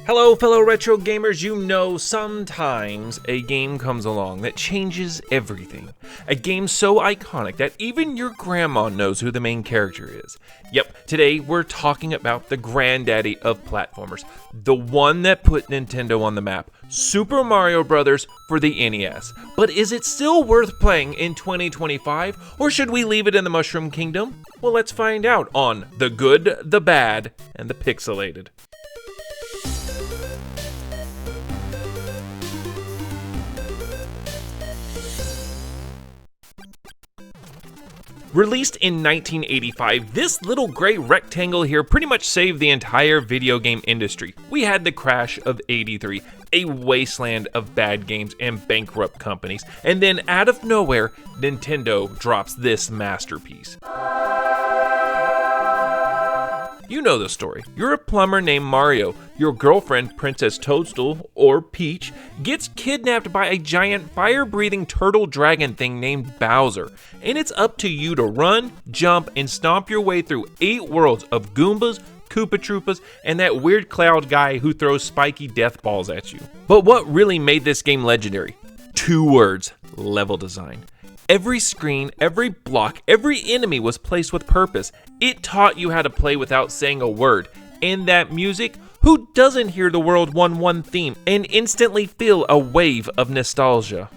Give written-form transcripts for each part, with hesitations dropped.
Hello fellow retro gamers, you know sometimes a game comes along that changes everything. A game so iconic that even your grandma knows who the main character is. Yep, today we're talking about the granddaddy of platformers. The one that put Nintendo on the map. Super Mario Bros. For the NES. But is it still worth playing in 2025, or should we leave it in the Mushroom Kingdom? Well, let's find out on The Good, the Bad, and the Pixelated. Released in 1985, this little gray rectangle here pretty much saved the entire video game industry. We had the crash of '83, a wasteland of bad games and bankrupt companies, and then out of nowhere, Nintendo drops this masterpiece. You know the story. You're a plumber named Mario. Your girlfriend, Princess Toadstool, or Peach, gets kidnapped by a giant fire-breathing turtle dragon thing named Bowser. And it's up to you to run, jump, and stomp your way through 8 worlds of Goombas, Koopa Troopas, and that weird cloud guy who throws spiky death balls at you. But what really made this game legendary? 2 words: level design. Every screen, every block, every enemy was placed with purpose. It taught you how to play without saying a word. And that music, who doesn't hear the World 1-1 theme and instantly feel a wave of nostalgia?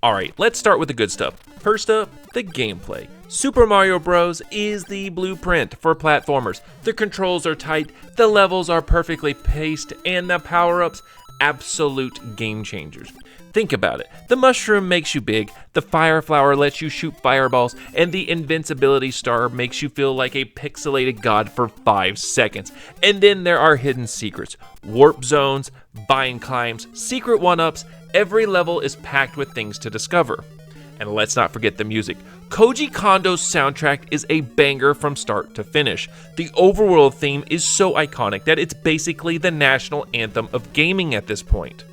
Alright, let's start with the good stuff. First up, the gameplay. Super Mario Bros. Is the blueprint for platformers. The controls are tight, the levels are perfectly paced, and the power-ups, absolute game changers. Think about it. The mushroom makes you big, the fire flower lets you shoot fireballs, and the invincibility star makes you feel like a pixelated god for 5 seconds. And then there are hidden secrets, warp zones, vine climbs, secret one-ups. Every level is packed with things to discover. And let's not forget the music. Koji Kondo's soundtrack is a banger from start to finish. The overworld theme is so iconic that it's basically the national anthem of gaming at this point.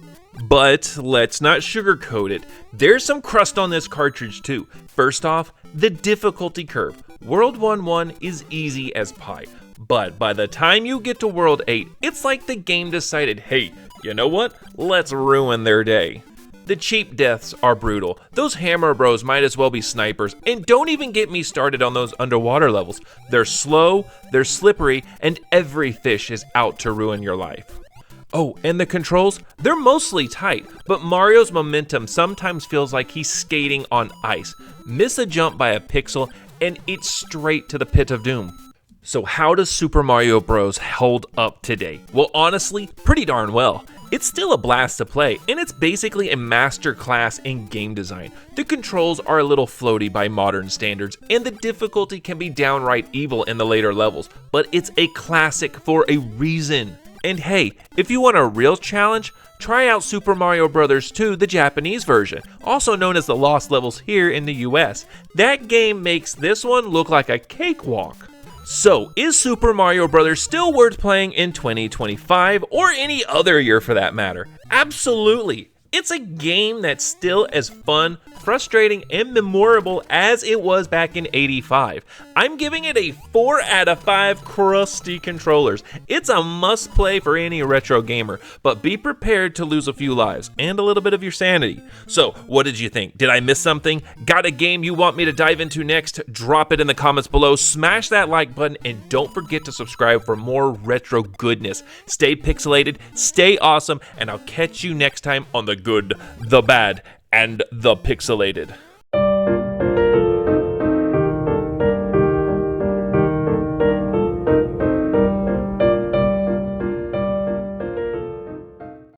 But let's not sugarcoat it. There's some crust on this cartridge too. First off, the difficulty curve. World 1-1 is easy as pie. But by the time you get to World 8, it's like the game decided, hey, you know what? Let's ruin their day. The cheap deaths are brutal. Those hammer bros might as well be snipers. And don't even get me started on those underwater levels. They're slow, they're slippery, and every fish is out to ruin your life. Oh, and the controls? They're mostly tight, but Mario's momentum sometimes feels like he's skating on ice. Miss a jump by a pixel, and it's straight to the pit of doom. So how does Super Mario Bros. Hold up today? Well, honestly, pretty darn well. It's still a blast to play, and it's basically a master class in game design. The controls are a little floaty by modern standards, and the difficulty can be downright evil in the later levels, but it's a classic for a reason. And hey, if you want a real challenge, try out Super Mario Bros. 2, the Japanese version, also known as the Lost Levels here in the US. That game makes this one look like a cakewalk. So, is Super Mario Bros. Still worth playing in 2025, or any other year for that matter? Absolutely! It's a game that's still as fun, frustrating, and memorable as it was back in '85. I'm giving it a 4 out of 5 crusty controllers. It's a must play for any retro gamer, but be prepared to lose a few lives and a little bit of your sanity. So, what did you think? Did I miss something? Got a game you want me to dive into next? Drop it in the comments below, smash that like button, and don't forget to subscribe for more retro goodness. Stay pixelated, stay awesome, and I'll catch you next time on The Good, the Bad, and the Pixelated.